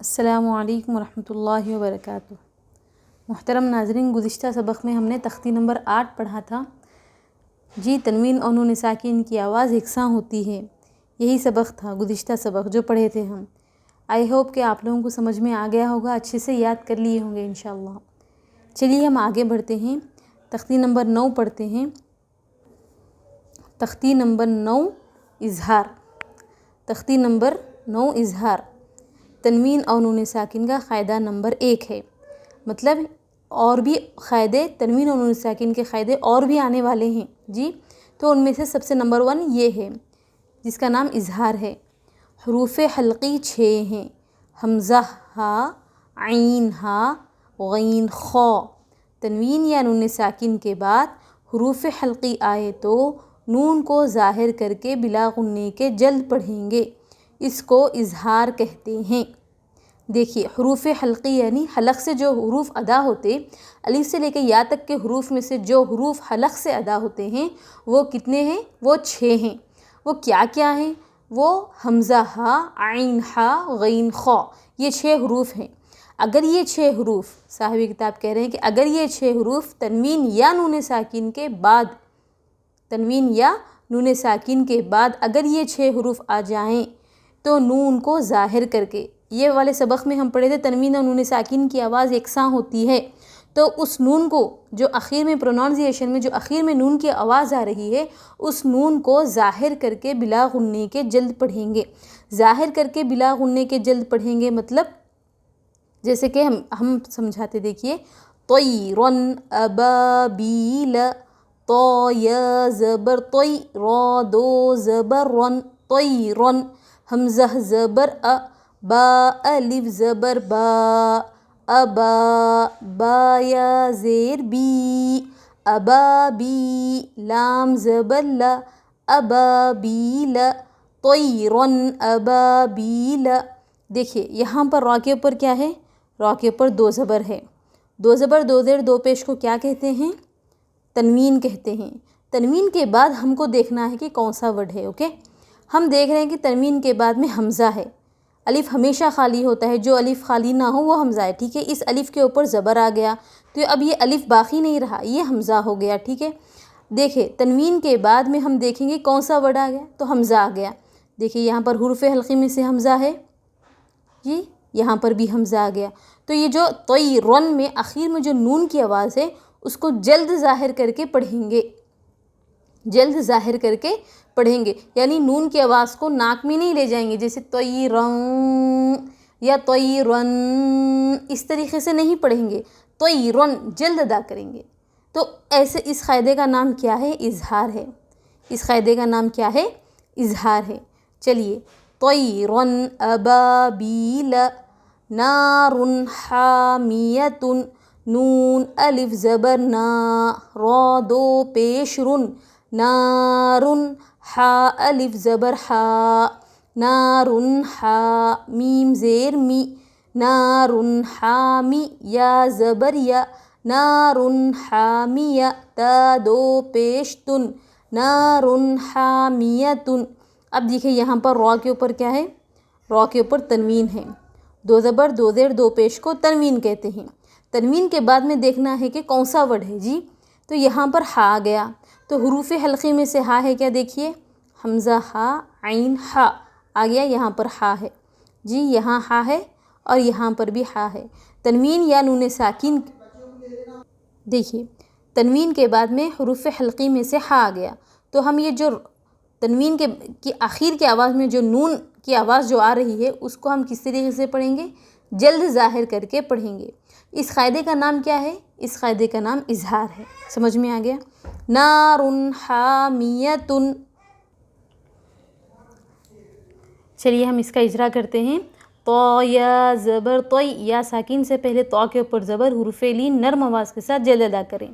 السلام علیکم ورحمۃ اللہ وبرکاتہ۔ محترم ناظرین، گزشتہ سبق میں ہم نے تختی نمبر 8 پڑھا تھا۔ جی، تنوین اور نون ساکن کی آواز یکساں ہوتی ہے، یہی سبق تھا گزشتہ سبق جو پڑھے تھے ہم۔ آئی ہوپ کہ آپ لوگوں کو سمجھ میں آ گیا ہوگا، اچھے سے یاد کر لیے ہوں گے انشاءاللہ۔ چلیے ہم آگے بڑھتے ہیں، تختی نمبر 9 پڑھتے ہیں۔ تختی نمبر 9 اظہار۔ تختی نمبر 9 اظہار۔ تنوین اور نون ساکن کا قاعدہ نمبر 1 ہے، مطلب اور بھی قاعدے، تنوین اور نون ساکن کے قاعدے اور بھی آنے والے ہیں جی۔ تو ان میں سے سب سے نمبر 1 یہ ہے جس کا نام اظہار ہے۔ حروف حلقی 6 ہیں: حمزہ، ہا، عین، ہا، غین، خا۔ تنوین یا نون ساکن کے بعد حروف حلقی آئے تو نون کو ظاہر کر کے بلا غنّے کے جلد پڑھیں گے، اس کو اظہار کہتے ہیں۔ دیکھیے، حروف حلقی یعنی حلق سے جو حروف ادا ہوتے، الف سے لے کے یا تک کے حروف میں سے جو حروف حلق سے ادا ہوتے ہیں وہ کتنے ہیں؟ وہ 6 ہیں۔ وہ کیا کیا ہیں؟ وہ حمزہ، ہا، عین، ہا، غین، خا، یہ 6 حروف ہیں۔ اگر یہ 6 حروف، صاحب کتاب کہہ رہے ہیں کہ اگر یہ 6 حروف تنوین یا نون ساکن کے بعد، تنوین یا نون ساکن کے بعد اگر یہ 6 حروف آ جائیں تو نون کو ظاہر کر کے، یہ والے سبق میں ہم پڑھے تھے تنوین اور نون ساکن کی آواز یکساں ہوتی ہے، تو اس نون کو جو اخیر میں پروننسیشن میں جو اخیر میں نون کی آواز آ رہی ہے اس نون کو ظاہر کر کے بلا غنّے کے جلد پڑھیں گے۔ ظاہر کر کے بلا غنّے کے جلد پڑھیں گے مطلب جیسے کہ ہم سمجھاتے، دیکھیے، طیرن ابابیل، طا یا زبر طی، را دو زبر رن، طیرن، حمزہ زبر ا، با الف زبر با، ابا، با یا زیر بی، ابابی، لام زبر لا، ابابیل، طیرن ابابیل۔ دیکھیے یہاں پر را کے اوپر کیا ہے؟ را کے اوپر 2 زبر ہے۔ 2 زبر 2 زیر 2 پیش کو کیا کہتے ہیں؟ تنوین کہتے ہیں۔ تنوین کے بعد ہم کو دیکھنا ہے کہ کون سا ورڈ ہے، اوکے؟ ہم دیکھ رہے ہیں کہ تنوین کے بعد میں حمزہ ہے۔ الف ہمیشہ خالی ہوتا ہے، جو الف خالی نہ ہو وہ حمزہ ہے، ٹھیک ہے؟ اس الف کے اوپر زبر آ گیا تو اب یہ الف باقی نہیں رہا، یہ حمزہ ہو گیا، ٹھیک ہے؟ دیکھیں تنوین کے بعد میں ہم دیکھیں گے کون سا ورڈ آ گیا، تو حمزہ آ گیا۔ دیکھیں یہاں پر حروف حلقی میں سے حمزہ ہے جی، یہاں پر بھی حمزہ آ گیا۔ تو یہ جو طیرن میں آخر میں جو نون کی آواز ہے اس کو جلد ظاہر کر کے پڑھیں گے، جلد ظاہر کر کے پڑھیں گے، یعنی نون کی آواز کو ناک میں نہیں لے جائیں گے جیسے طیرن یا طیرن، اس طریقے سے نہیں پڑھیں گے، طیرن جلد ادا کریں گے۔ تو ایسے اس قاعدے کا نام کیا ہے؟ اظہار ہے۔ اس قاعدے کا نام کیا ہے؟ اظہار ہے۔ چلیے، طیرن ابابیل، نار حامیۃ، نون الف زبر نا، را 2 پیش رن، نار، ہا الف زبر ہا، نار ہا، میم زیر می، نار حامی، یا زبر یا، نار حامیہ، تا 2 پیش تن، نار حامیۃ۔ اب دیکھیں یہاں پر را کے اوپر کیا ہے؟ را کے اوپر تنوین ہے۔ 2 زبر 2 زیر 2 پیش کو تنوین کہتے ہیں۔ تنوین کے بعد میں دیکھنا ہے کہ کون سا ورڈ ہے جی، تو یہاں پر ہا آ گیا، تو حروف حلقی میں سے ہا ہے کیا؟ دیکھیے، حمزہ، ہا، عین، ہا آ گیا، یہاں پر ہا ہے جی، یہاں ہا ہے اور یہاں پر بھی ہا ہے۔ تنوین یا نون ساکن، دیکھیے تنوین کے بعد میں حروف حلقی میں سے ہا آ گیا، تو ہم یہ جو تنوین کی آخر کی آواز میں جو نون کی آواز جو آ رہی ہے اس کو ہم کس طریقے سے پڑھیں گے؟ جلد ظاہر کر کے پڑھیں گے۔ اس قاعدے کا نام کیا ہے؟ اس قاعدے کا نام اظہار ہے۔ سمجھ میں آ گیا؟ نار حامیۃ۔ چلیے ہم اس کا اجرا کرتے ہیں۔ طا یا زبر طی، یا ساکن سے پہلے طا کے اوپر زبر، حروف لین نرم آواز کے ساتھ جلد ادا کریں۔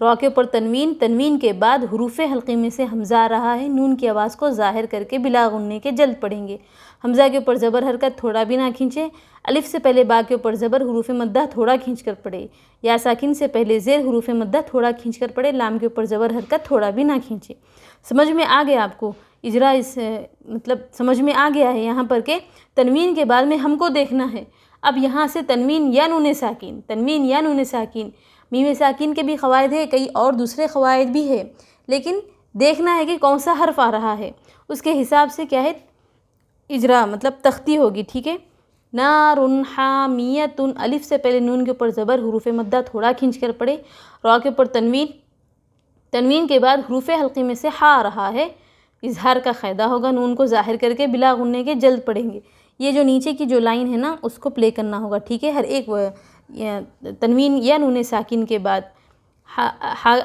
را کے اوپر تنوین، تنوین کے بعد حروف حلقی میں سے حمزہ آ رہا ہے، نون کی آواز کو ظاہر کر کے بلا غنّے کے جلد پڑھیں گے۔ حمزہ کے اوپر زبر حرکت تھوڑا بھی نہ کھینچے، الف سے پہلے با کے اوپر زبر حروف مدہ تھوڑا کھینچ کر پڑھے، یا ساکن سے پہلے زیر حروف مدہ تھوڑا کھینچ کر پڑھے، لام کے اوپر زبر حرکت تھوڑا بھی نہ کھینچے۔ سمجھ میں آ گیا آپ کو؟ اجرا اس مطلب سمجھ میں آ گیا ہے یہاں پر کہ تنوین کے بعد میں ہم کو دیکھنا ہے. اب یہاں سے تنوین یا نون ساکن، تنوین یا نون ساکن، میم ساکن کے بھی قواعد ہے، کئی اور دوسرے قواعد بھی ہے، لیکن دیکھنا ہے کہ کون سا حرف آ رہا ہے، اس کے حساب سے کیا ہے اجرا مطلب تختی ہوگی. ٹھیک ہے. نار حامیۃ، الف سے پہلے نون کے اوپر زبر، حروف مدہ تھوڑا کھینچ کر پڑھے. را کے اوپر تنوین، تنوین کے بعد حروف حلقی میں سے ہا آ رہا ہے، اظہار کا قاعدہ ہوگا، نون کو ظاہر کر کے بلا غننے کے جلد پڑھیں گے. یہ جو نیچے کی جو لائن ہے نا اس کو پلے کرنا ہوگا. ٹھیک ہے. ہر ایک تنوین یا نون ساکن کے بعد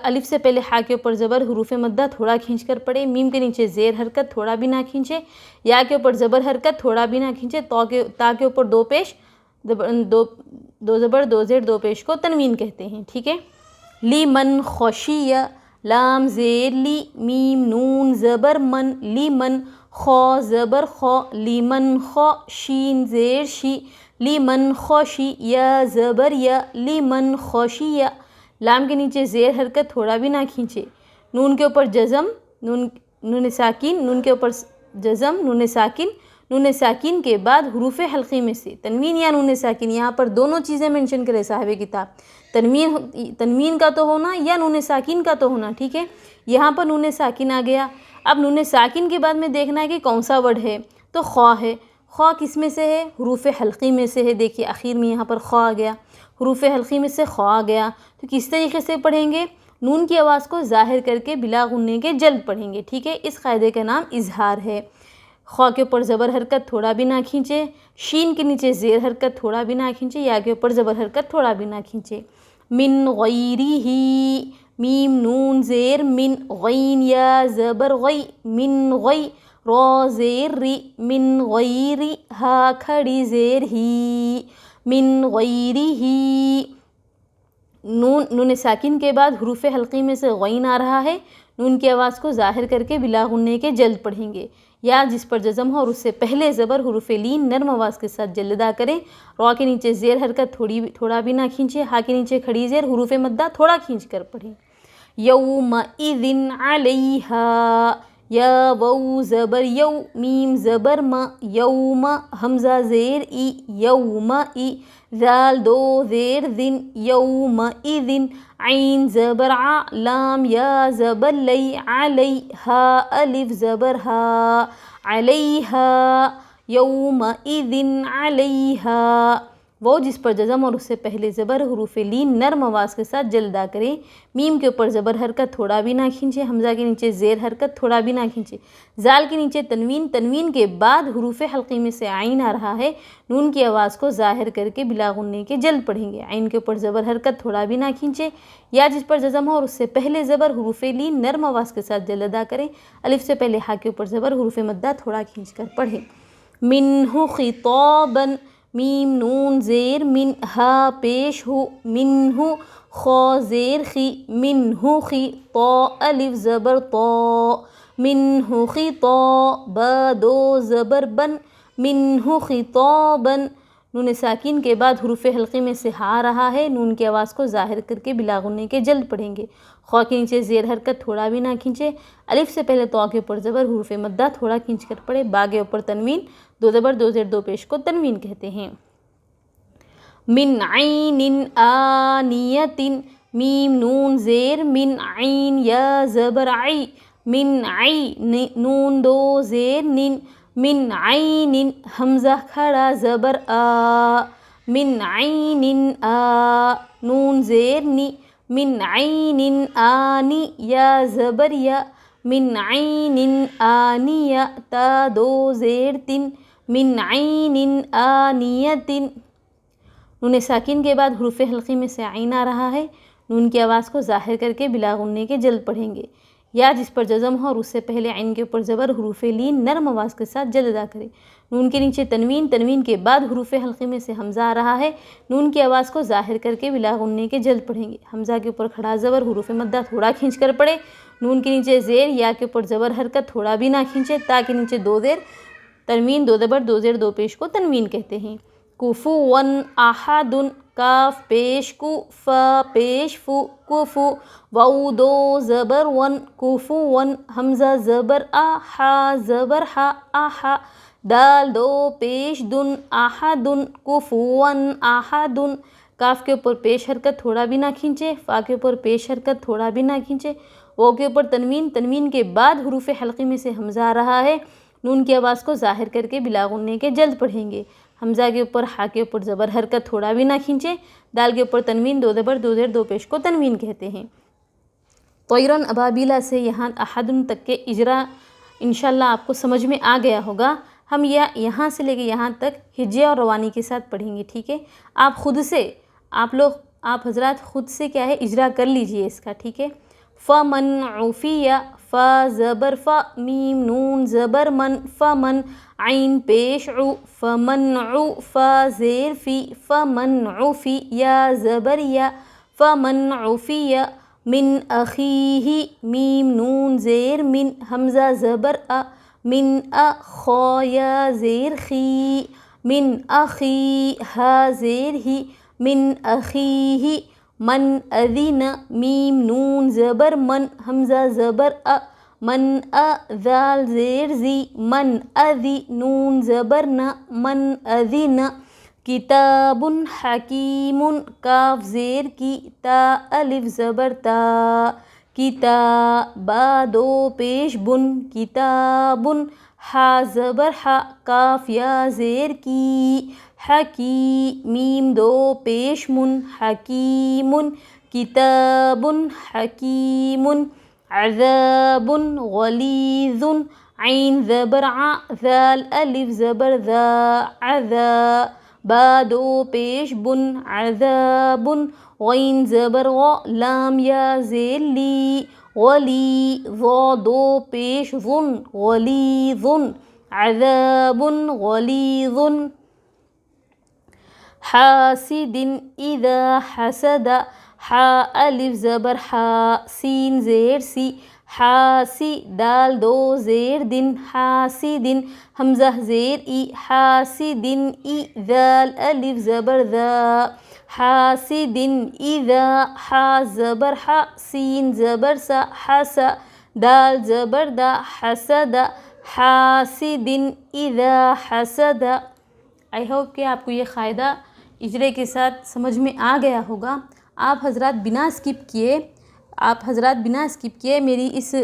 الف سے پہلے ہا کے اوپر زبر، حروف مدہ تھوڑا کھینچ کر پڑھے. میم کے نیچے زیر حرکت تھوڑا بھی نہ کھینچے. یا کے اوپر زبر حرکت تھوڑا بھی نہ کھینچے. تا کے اوپر دو پیش، دو زبر دو زیر دو پیش کو تنوین کہتے ہیں. ٹھیک ہے. لی من خوشی، لام زیر لی، میم نون زبر من، لی من. خو زبر خو، لی من خو، شین زیر شی، لی من خوشی. یا زبر یا، لی من خوشی. لام کے نیچے زیر حرکت تھوڑا بھی نہ کھینچے. نون کے اوپر جزم، نون ساکن، نون کے اوپر جزم، نون ساکن. نون ساکن کے بعد حروف حلقی میں سے تنوین یا نون ساکن، یہاں پر دونوں چیزیں منشن کرے صاحب کتاب. تنوین کا تو ہونا یا نون ساکن کا تو ہونا. ٹھیک ہے. یہاں پر نون ساکن آ گیا. اب نون ساکن کے بعد میں دیکھنا ہے کہ کون سا ورڈ ہے، تو خوا ہے. خوا کس میں سے ہے؟ حروف حلقی میں سے ہے. دیکھیے آخر میں یہاں پر خوا آ گیا، حروف حلقی میں سے خوا آ گیا. تو کس طریقے سے پڑھیں گے؟ نون کی آواز کو ظاہر کر کے بلا غننے کے جلد پڑھیں گے. ٹھیک ہے. اس قاعدے کا نام اظہار ہے. خوا کے اوپر زبر حرکت تھوڑا بھی نہ کھینچے. شین کے نیچے زیر حرکت تھوڑا بھی نہ کھینچے. یا کے اوپر زبر حرکت تھوڑا بھی نہ کھینچے. من غیرہ، میم نون زیر من، غین یا زبر غی، من غی. را زیر ری، من غیری. ہا کھڑی زیر ہی، من غیرہ. نون ساکن کے بعد حروف حلقی میں سے غین آ رہا ہے، نون کی آواز کو ظاہر کر کے بلا غننے کے جلد پڑھیں گے. یا جس پر جزم ہو اور اس سے پہلے زبر حروف لین نرم آواز کے ساتھ جلد ادا کریں. را کے نیچے زیر حرکت تھوڑا بھی نہ کھینچے. ہا کے نیچے کھڑی زیر، حروف مدہ تھوڑا کھینچ کر پڑھیں. یومئذ علیہا، یا وو زبر یو، میم زبر ما، یوم. حمزہ زیر ای، یومئی. ذال دو زیر ذن، یومئذ. عین زبر ع، لام یا زبر لی، علیہا. الف زبر ہا، علیہا. یومئذ علیہا. وہ جس پر جزم اور اس سے پہلے زبر حروف لین نرم آواز کے ساتھ جلد ادا کریں. میم کے اوپر زبر حرکت تھوڑا بھی نہ کھینچے. حمزہ کے نیچے زیر حرکت تھوڑا بھی نہ کھینچے. زال کے نیچے تنوین، تنوین کے بعد حروف حلقی میں سے عین آ رہا ہے، نون کی آواز کو ظاہر کر کے بلا غننے کے جلد پڑھیں گے. عین کے اوپر زبر حرکت تھوڑا بھی نہ کھینچے. یا جس پر جزم ہو اور اس سے پہلے زبر حروف لین نرم آواز کے ساتھ جلد ادا کریں. الف سے پہلے ہا کے اوپر زبر حروف مدہ تھوڑا کھینچ کر پڑھیں. منہ خطابا، میم نون زیر من، ہا پیش ہو، منہ. خو زیر خی، منہ خی. طا الف زبر طا، منہ خطا. با دو زبر بن، منہ خطابا. نون ساکن کے بعد حروف حلقی میں سے ہا رہا ہے، نون کی آواز کو ظاہر کر کے بلا غننے کے جلد پڑھیں گے. خوا کے نیچے زیر حرکت تھوڑا بھی نہ کھینچے. الف سے پہلے طا کے اوپر زبر حروف مدہ تھوڑا کھینچ کر پڑھے. با کے اوپر تنوین، دو زبر دو زیر دو پیش کو تنوین کہتے ہیں. من عین آنیۃ، میم نون زیر من، عین یا زبر عی، من عی. نون دو زیر نن، من عین. حمزہ کھڑا زبر آ، من عین آ. نون زیر نی، من عین آنی. یا زبر یا، من عین آنیہ. تا دو زیر تن، من عین آنیۃ. نون ساکن کے بعد حروف حلقی میں سے عین آ رہا ہے، نون کی آواز کو ظاہر کر کے بلا غننے کے جلد پڑھیں گے. یا جس پر جزم ہو اور اس سے پہلے عین کے اوپر زبر حروف لین نرم آواز کے ساتھ جلد ادا کرے. نون کے نیچے تنوین، تنوین کے بعد حروف حلقی میں سے حمزہ آ رہا ہے، نون کی آواز کو ظاہر کر کے بلا غننے کے جلد پڑھیں گے. حمزہ کے اوپر کھڑا زبر حروف مدہ تھوڑا کھینچ کر پڑھے. نون کے نیچے زیر، یا کے اوپر زبر حرکت تھوڑا بھی نہ کھینچے. تا کے نیچے دو زیر، تنوین دو زبر دو زیر دو پیش کو تنوین کہتے ہیں. کفوا احد، کاف پیش کو، فا پیش فو، کفو، واو دو زبر ون، کفون، حمزہ زبر آ، ہا زبر ہا، آہا، دال دو پیش دن، آہدن، کفون آہدن، کاف کے اوپر پیش حرکت تھوڑا بھی نہ کھینچے، فا کے اوپر پیش حرکت تھوڑا بھی نہ کھینچے، واو کے اوپر تنوین، تنوین کے بعد حروف حلقی میں سے حمزہ آ رہا ہے، نون کی آواز کو ظاہر کر کے بلا غنّے کے جلد پڑھیں گے، حمزہ کے اوپر ہا کے اوپر زبر حرکت تھوڑا بھی نہ کھینچے، دال کے اوپر تنوین، دو زبر دو زیر دو پیش کو تنوین کہتے ہیں۔ طیرن ابابیلا سے یہاں احدن تک کے اجرا انشاءاللہ آپ کو سمجھ میں آ گیا ہوگا۔ ہم یہاں سے لے کے یہاں تک ہجے اور روانی کے ساتھ پڑھیں گے، ٹھیک ہے؟ آپ خود سے آپ حضرات خود سے کیا ہے اجرا کر لیجئے اس کا، ٹھیک ہے؟ فمن عفی، فا زبر فا، میم نون زبر من، فمن، عین پیش عو، فمن عو، فا زیر فی، فمن عفی، یا زبر یا، فمن عفی، من اخیہ، میم نون زیر من، حمزہ زبر ا، من خا یا زیر خی، من اخی، ہا زیر ہی، من اخیہ، من اذن، میم نون زبر من، حمزہ زبر ا، من ذال زیر زی، من اذی، نون زبر ن، من اذن، کتاب حکیم، کاف زیر کی، تا الف زبر تا، کتا، با دو پیش بن، کتابن، ہا زبر ہا، کاف یا زیر کی، حکی، میم دو پیش من، حکیم، کتاب حکیم، عذاب غلیظ، عین زبر ع، ذال الف زبر ذا، عذا، با دو پیش بن، عذاب، غین زبر غ، لام یا زیر لی، غلی، ظا دو پیش ظن، غلیظ، عذاب غلیظ، حاسد اذا حسد، حا الف زبر حا، سین زیر سی، حاسی، دال دو زیر دن، حاسدن، حمزہ زیر ای، حاسدن ای، ذال الف زبر ذا، حاسدن اذا، حا زبر حا، سین زبر سا، حسا، دال زبر دا، حسد، حاسدن اذا حسد۔ آئی ہوپ کہ آپ کو یہ قاعدہ اجرے کے ساتھ سمجھ میں آ گیا ہوگا۔ آپ حضرات بنا اسکپ کیے میری اس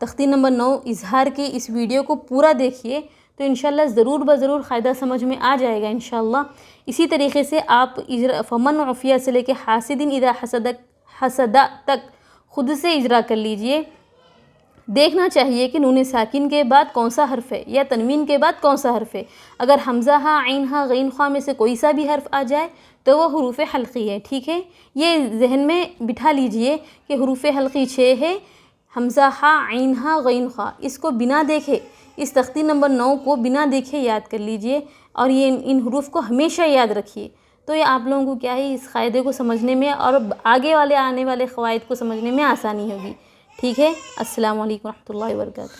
تختی نمبر 9 اظہار کے اس ویڈیو کو پورا دیکھیے تو انشاءاللہ ضرور بضرور قاعدہ سمجھ میں آ جائے گا انشاءاللہ۔ اسی طریقے سے آپ فمن عفیہ سے لے کے حاسدن اذا حسد تک خود سے اجرا کر لیجئے۔ دیکھنا چاہیے کہ نون ساکن کے بعد کون سا حرف ہے یا تنوین کے بعد کون سا حرف ہے۔ اگر حمزہ ہا، عین ہا، غین خا میں سے کوئی سا بھی حرف آ جائے تو وہ حروف حلقی ہے، ٹھیک ہے؟ یہ ذہن میں بٹھا لیجئے کہ حروف حلقی 6 ہے، حمزہ ہا، عین ہا، غین خا، اس کو بنا دیکھے اس تختی نمبر 9 کو بنا دیکھے یاد کر لیجئے اور ان حروف کو ہمیشہ یاد رکھیے، تو یہ آپ لوگوں کو کیا ہے اس قاعدے کو سمجھنے میں اور آگے آنے والے قواعد کو سمجھنے میں آسانی ہوگی، ٹھیک ہے؟ السلام علیکم ورحمۃ اللہ وبرکاتہ۔